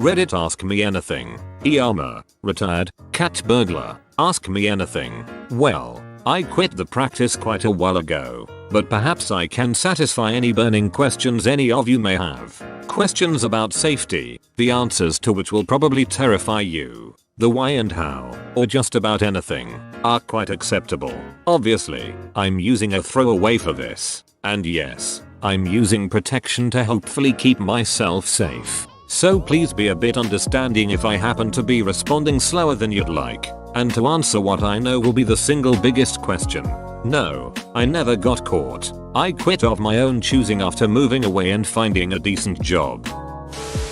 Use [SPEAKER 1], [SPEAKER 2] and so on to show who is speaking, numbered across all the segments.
[SPEAKER 1] Reddit ask me anything. Iyama, retired, cat burglar, ask me anything. Well, I quit the practice quite a while ago, but perhaps I can satisfy any burning questions any of you may have. Questions about safety, the answers to which will probably terrify you. The why and how, or just about anything, are quite acceptable. Obviously, I'm using a throwaway for this. And yes, I'm using protection to hopefully keep myself safe. So please be a bit understanding if I happen to be responding slower than you'd like. And to answer what I know will be the single biggest question. No, I never got caught. I quit of my own choosing after moving away and finding a decent job.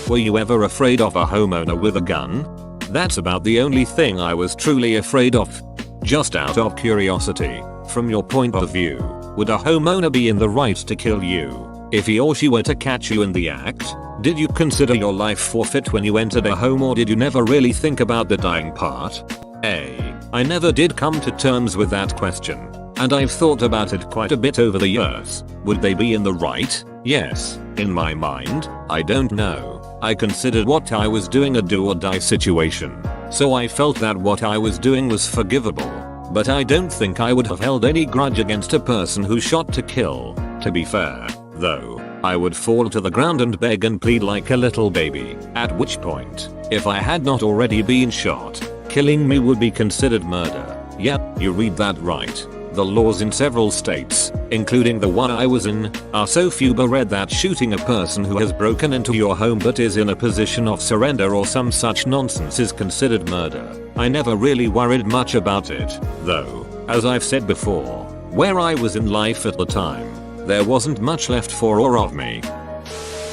[SPEAKER 1] Were you ever afraid of a homeowner with a gun? That's about the only thing I was truly afraid of. Just out of curiosity, from your point of view, would a homeowner be in the right to kill you if he or she were to catch you in the act? Did you consider your life forfeit when you entered a home, or did you never really think about the dying part? I never did come to terms with that question, and I've thought about it quite a bit over the years. Would they be in the right? Yes, in my mind, I don't know. I considered what I was doing a do or die situation, so I felt that what I was doing was forgivable. But I don't think I would have held any grudge against a person who shot to kill. To be fair, though, I would fall to the ground and beg and plead like a little baby, at which point, if I had not already been shot, killing me would be considered murder. Yep, you read that right. The laws in several states, including the one I was in, are so few-bred that shooting a person who has broken into your home but is in a position of surrender or some such nonsense is considered murder. I never really worried much about it, though, as I've said before, where I was in life at the time, there wasn't much left for or of me.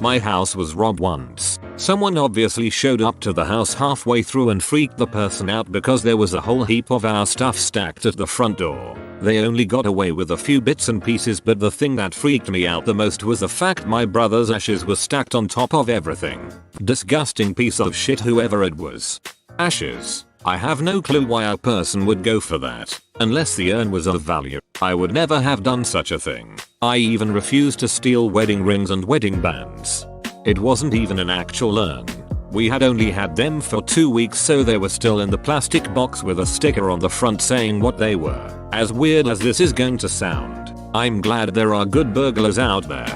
[SPEAKER 1] My house was robbed once. Someone obviously showed up to the house halfway through and freaked the person out because there was a whole heap of our stuff stacked at the front door. They only got away with a few bits and pieces, but the thing that freaked me out the most was the fact my brother's ashes were stacked on top of everything. Disgusting piece of shit, whoever it was. Ashes. I have no clue why a person would go for that, unless the urn was of value. I would never have done such a thing. I even refused to steal wedding rings and wedding bands. It wasn't even an actual urn. We had only had them for 2 weeks, so they were still in the plastic box with a sticker on the front saying what they were. As weird as this is going to sound, I'm glad there are good burglars out there.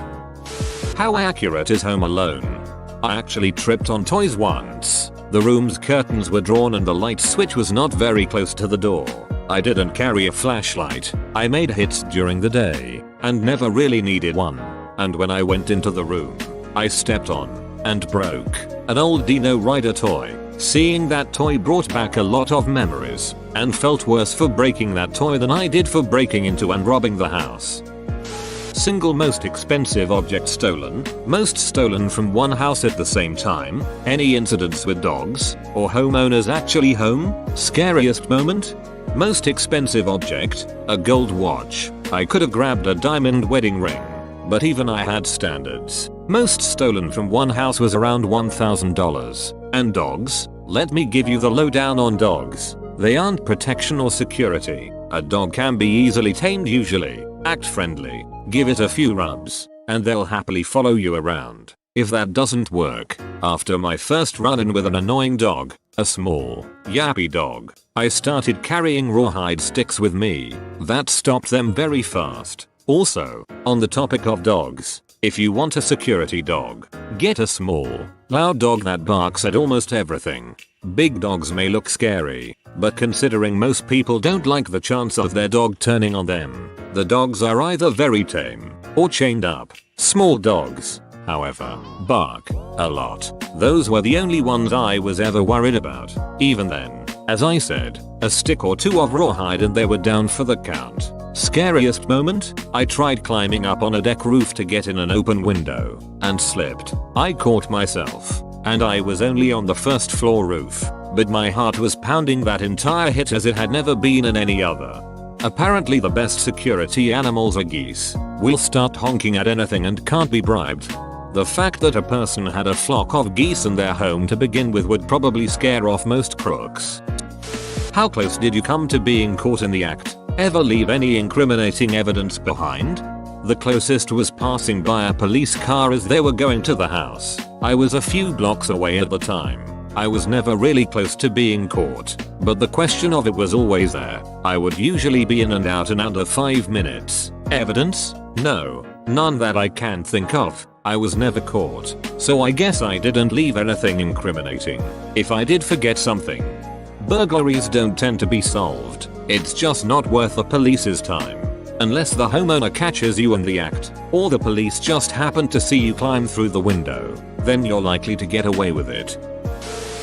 [SPEAKER 1] How accurate is Home Alone? I actually tripped on toys once. The room's curtains were drawn and the light switch was not very close to the door. I didn't carry a flashlight. I made hits during the day and never really needed one. And when I went into the room, I stepped on and broke an old Dino Rider toy. Seeing that toy brought back a lot of memories, and felt worse for breaking that toy than I did for breaking into and robbing the house. Single most expensive object stolen, most stolen from one house at the same time, any incidents with dogs, or homeowners actually home, scariest moment? Most expensive object, a gold watch. I could have grabbed a diamond wedding ring, but even I had standards. Most stolen from one house was around $1,000. And dogs? Let me give you the lowdown on dogs. They aren't protection or security. A dog can be easily tamed usually. Act friendly, give it a few rubs, and they'll happily follow you around. If that doesn't work, after my first run-in with an annoying dog, a small, yappy dog, I started carrying rawhide sticks with me. That stopped them very fast. Also, on the topic of dogs, if you want a security dog, get a small, loud dog that barks at almost everything. Big dogs may look scary, but considering most people don't like the chance of their dog turning on them, the dogs are either very tame or chained up. Small dogs, however, bark a lot. Those were the only ones I was ever worried about. Even then, as I said, a stick or two of rawhide and they were down for the count. Scariest moment? I tried climbing up on a deck roof to get in an open window and slipped. I caught myself, and I was only on the first floor roof, but my heart was pounding that entire hit as it had never been in any other. Apparently the best security animals are geese. Will start honking at anything and can't be bribed. The fact that a person had a flock of geese in their home to begin with would probably scare off most crooks. How close did you come to being caught in the act? Ever leave any incriminating evidence behind? The closest was passing by a police car as they were going to the house. I was a few blocks away at the time. I was never really close to being caught, but the question of it was always there. I would usually be in and out in under 5 minutes. Evidence? No, none that I can think of. I was never caught, so I guess I didn't leave anything incriminating. If I did forget something. Burglaries don't tend to be solved. It's just not worth the police's time. Unless the homeowner catches you in the act, or the police just happen to see you climb through the window, then you're likely to get away with it.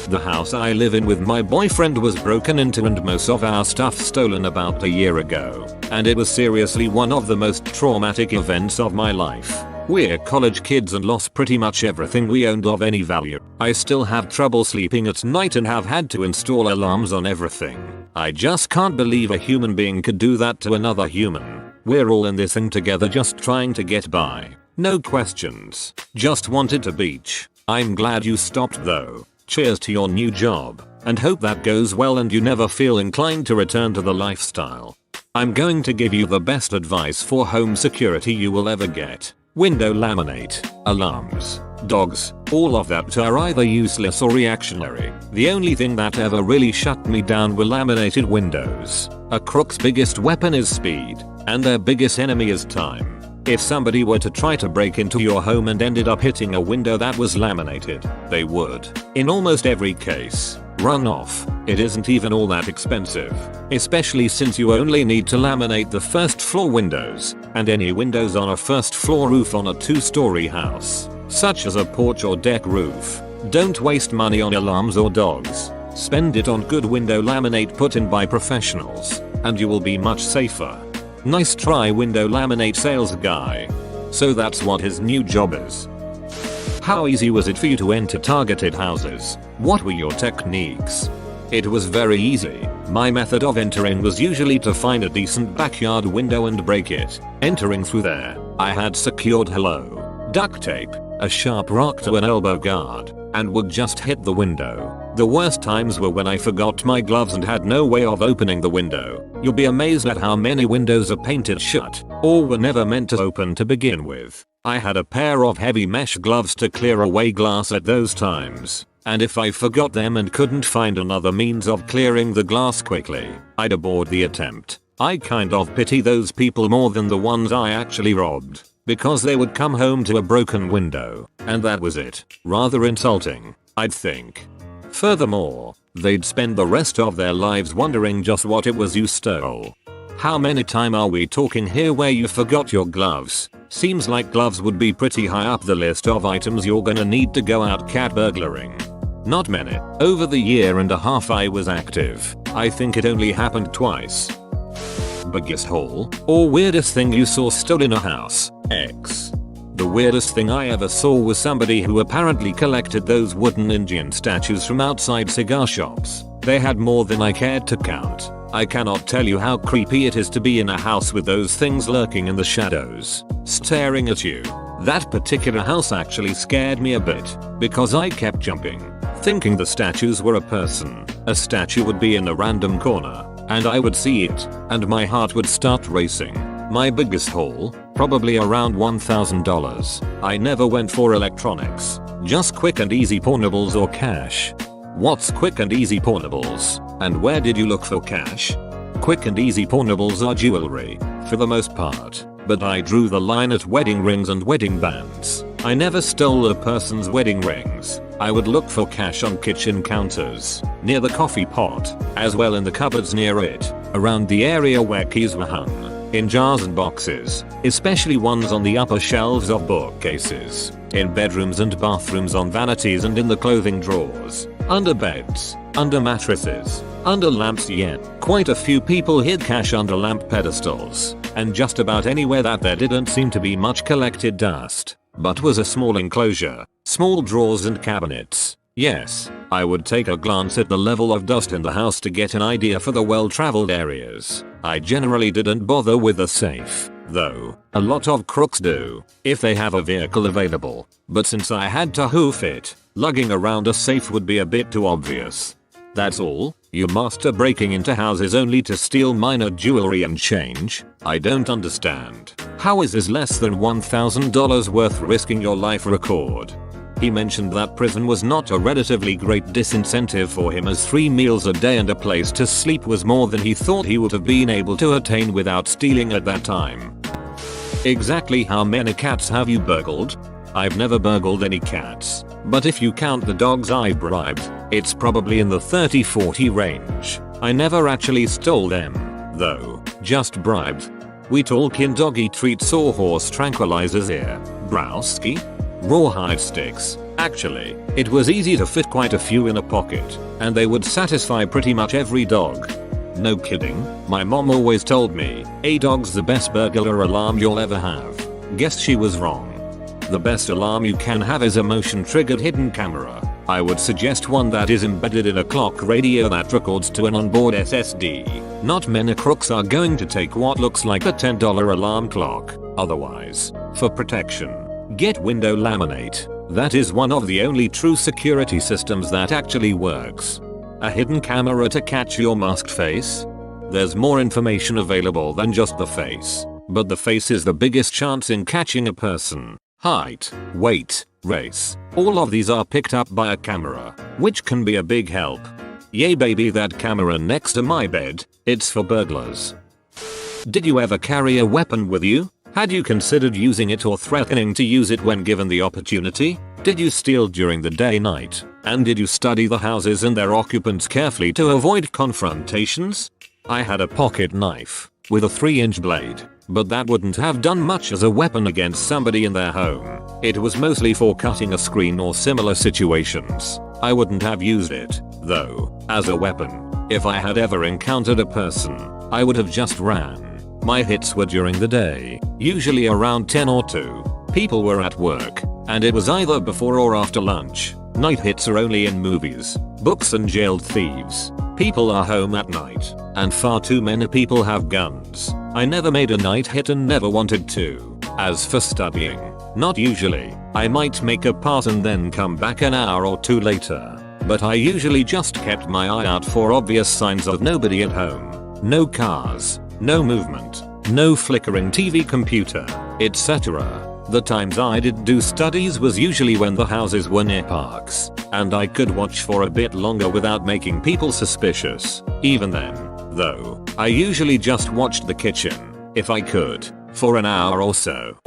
[SPEAKER 1] The house I live in with my boyfriend was broken into and most of our stuff stolen about a year ago, and it was seriously one of the most traumatic events of my life. We're college kids and lost pretty much everything we owned of any value. I still have trouble sleeping at night and have had to install alarms on everything. I just can't believe a human being could do that to another human. We're all in this thing together just trying to get by. No questions. Just wanted to beach. I'm glad you stopped though. Cheers to your new job, and hope that goes well and you never feel inclined to return to the lifestyle. I'm going to give you the best advice for home security you will ever get. Window laminate, alarms, dogs, all of that are either useless or reactionary. The only thing that ever really shut me down were laminated windows. A crook's biggest weapon is speed, and their biggest enemy is time. If somebody were to try to break into your home and ended up hitting a window that was laminated, they would, in almost every case, run off. It isn't even all that expensive, especially since you only need to laminate the first floor windows, and any windows on a first floor roof on a 2-story house, such as a porch or deck roof. Don't waste money on alarms or dogs. Spend it on good window laminate put in by professionals, and you will be much safer. Nice try, window laminate sales guy. So that's what his new job is. How easy was it for you to enter targeted houses? What were your techniques? It was very easy. My method of entering was usually to find a decent backyard window and break it. Entering through there, I had secured duct tape, a sharp rock to an elbow guard, and would just hit the window. The worst times were when I forgot my gloves and had no way of opening the window. You'll be amazed at how many windows are painted shut, or were never meant to open to begin with. I had a pair of heavy mesh gloves to clear away glass at those times, and if I forgot them and couldn't find another means of clearing the glass quickly, I'd abort the attempt. I kind of pity those people more than the ones I actually robbed, because they would come home to a broken window, and that was it. Rather insulting, I'd think. Furthermore, they'd spend the rest of their lives wondering just what it was you stole. How many times are we talking here where you forgot your gloves? Seems like gloves would be pretty high up the list of items you're gonna need to go out cat burglaring. Not many. Over the year and a half I was active, I think it only happened twice. Biggest haul or weirdest thing you saw stole in a house? X. The weirdest thing I ever saw was somebody who apparently collected those wooden Indian statues from outside cigar shops. They had more than I cared to count. I cannot tell you how creepy it is to be in a house with those things lurking in the shadows, staring at you. That particular house actually scared me a bit, because I kept jumping, thinking the statues were a person. A statue would be in a random corner, and I would see it, and my heart would start racing. My biggest haul? Probably around $1,000. I never went for electronics, just quick and easy pornables or cash. What's quick and easy pornables? And where did you look for cash? Quick and easy pornables are jewelry, for the most part, but I drew the line at wedding rings and wedding bands. I never stole a person's wedding rings. I would look for cash on kitchen counters, near the coffee pot, as well in the cupboards near it, around the area where keys were hung, in jars and boxes, especially ones on the upper shelves of bookcases, in bedrooms and bathrooms, on vanities and in the clothing drawers, under beds, under mattresses, under lamps. Yet, quite a few people hid cash under lamp pedestals, and just about anywhere that there didn't seem to be much collected dust, but was a small enclosure, small drawers and cabinets. Yes, I would take a glance at the level of dust in the house to get an idea for the well-traveled areas. I generally didn't bother with a safe, though. A lot of crooks do, if they have a vehicle available. But since I had to hoof it, lugging around a safe would be a bit too obvious. That's all. You master breaking into houses only to steal minor jewelry and change? I don't understand. How is this less than $1,000 worth risking your life record? He mentioned that prison was not a relatively great disincentive for him, as 3 meals a day and a place to sleep was more than he thought he would have been able to attain without stealing at that time. Exactly how many cats have you burgled? I've never burgled any cats, but if you count the dogs I bribed, it's probably in the 30-40 range. I never actually stole them, though, just bribed. We talking doggy treats or horse tranquilizers here, browski? Rawhide sticks. Actually, it was easy to fit quite a few in a pocket, and they would satisfy pretty much every dog. No kidding, my mom always told me, a dog's the best burglar alarm you'll ever have. Guess she was wrong. The best alarm you can have is a motion triggered hidden camera. I would suggest one that is embedded in a clock radio that records to an onboard SSD. Not many crooks are going to take what looks like a $10 alarm clock. Otherwise, for protection, get window laminate. That is one of the only true security systems that actually works. A hidden camera to catch your masked face? There's more information available than just the face, but the face is the biggest chance in catching a person. Height, weight, race, all of these are picked up by a camera, which can be a big help. Yay baby, that camera next to my bed, it's for burglars. Did you ever carry a weapon with you? Had you considered using it or threatening to use it when given the opportunity? Did you steal during the day-night? And did you study the houses and their occupants carefully to avoid confrontations? I had a pocket knife with a 3-inch blade, but that wouldn't have done much as a weapon against somebody in their home. It was mostly for cutting a screen or similar situations. I wouldn't have used it, though, as a weapon. If I had ever encountered a person, I would have just ran. My hits were during the day, usually around 10 or 2. People were at work, and it was either before or after lunch. Night hits are only in movies, books and jailed thieves. People are home at night, and far too many people have guns. I never made a night hit and never wanted to. As for studying, not usually. I might make a pass and then come back an hour or 2 later. But I usually just kept my eye out for obvious signs of nobody at home. No cars, no movement, no flickering TV, computer, etc. The times I did do studies was usually when the houses were near parks, and I could watch for a bit longer without making people suspicious. Even then, though, I usually just watched the kitchen, if I could, for an hour or so.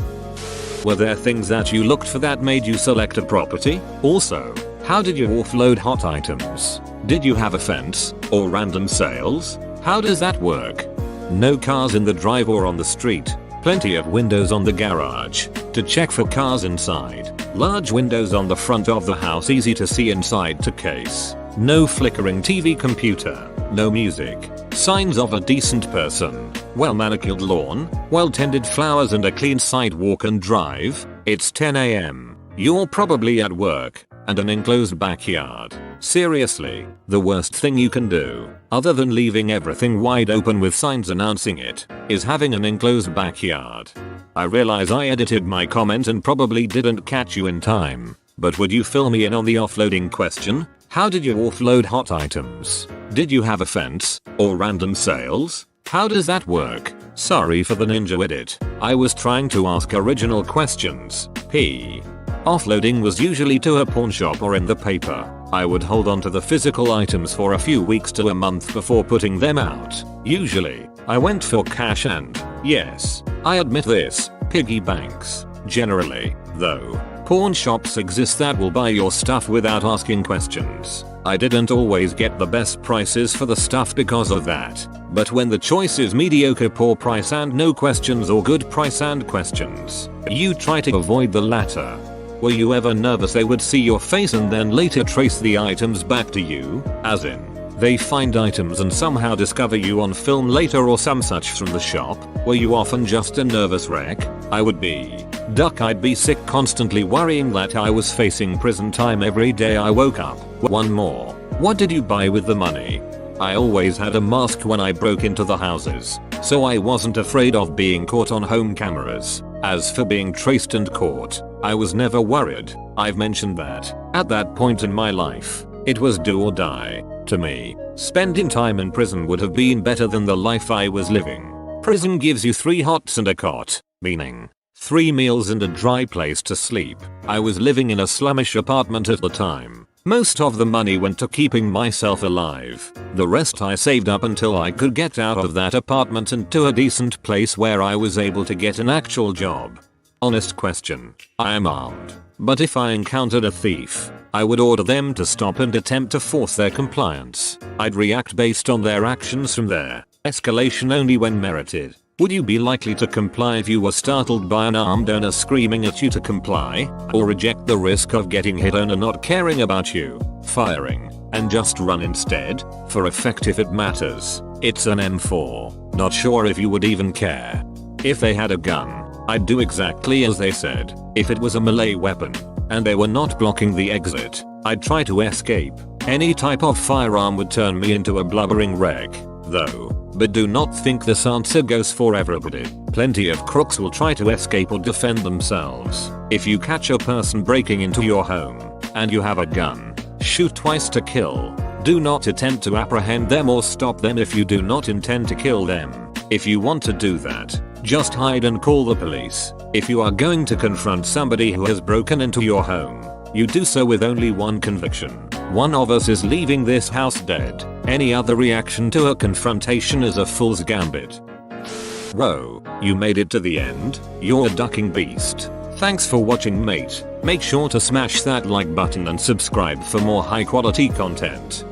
[SPEAKER 1] Were there things that you looked for that made you select a property? Also, how did you offload hot items? Did you have a fence, or random sales? How does that work? No cars in the drive or on the street. Plenty of windows on the garage to check for cars inside. Large windows on the front of the house, easy to see inside to case. No flickering TV, computer. No music. Signs of a decent person. Well manicured lawn, well tended flowers and a clean sidewalk and drive. It's 10 AM. You're probably at work. And an enclosed backyard. Seriously, the worst thing you can do, other than leaving everything wide open with signs announcing it, is having an enclosed backyard. I realize I edited my comment and probably didn't catch you in time, but would you fill me in on the offloading question? How did you offload hot items? Did you have a fence, or random sales? How does that work? Sorry for the ninja edit. I was trying to ask original questions. P. Offloading was usually to a pawn shop or in the paper. I would hold on to the physical items for a few weeks to a month before putting them out. Usually, I went for cash and, yes, I admit this, piggy banks. Generally, though, pawn shops exist that will buy your stuff without asking questions. I didn't always get the best prices for the stuff because of that. But when the choice is mediocre poor price and no questions or good price and questions, you try to avoid the latter. Were you ever nervous they would see your face and then later trace the items back to you? As in, they find items and somehow discover you on film later or some such from the shop? Were you often just a nervous wreck? I would be. I'd be sick constantly worrying that I was facing prison time every day I woke up. One more. What did you buy with the money? I always had a mask when I broke into the houses, so I wasn't afraid of being caught on home cameras. As for being traced and caught, I was never worried. I've mentioned that. At that point in my life, it was do or die to me. Spending time in prison would have been better than the life I was living. Prison gives you 3 hots and a cot, meaning 3 meals and a dry place to sleep. I was living in a slummish apartment at the time. Most of the money went to keeping myself alive. The rest I saved up until I could get out of that apartment and to a decent place where I was able to get an actual job. Honest question. I am armed, but if I encountered a thief, I would order them to stop and attempt to force their compliance. I'd react based on their actions from there. Escalation only when merited. Would you be likely to comply if you were startled by an armed owner screaming at you to comply? Or reject the risk of getting hit owner not caring about you, firing, and just run instead? For effect if it matters, it's an M4. Not sure if you would even care. If they had a gun, I'd do exactly as they said. If it was a melee weapon, and they were not blocking the exit, I'd try to escape. Any type of firearm would turn me into a blubbering wreck, though. But do not think this answer goes for everybody. Plenty of crooks will try to escape or defend themselves. If you catch a person breaking into your home, and you have a gun, shoot twice to kill. Do not attempt to apprehend them or stop them if you do not intend to kill them. If you want to do that, just hide and call the police. If you are going to confront somebody who has broken into your home, you do so with only one conviction. One of us is leaving this house dead. Any other reaction to a confrontation is a fool's gambit. Whoa, you made it to the end? You're a ducking beast. Thanks for watching, mate. Make sure to smash that like button and subscribe for more high quality content.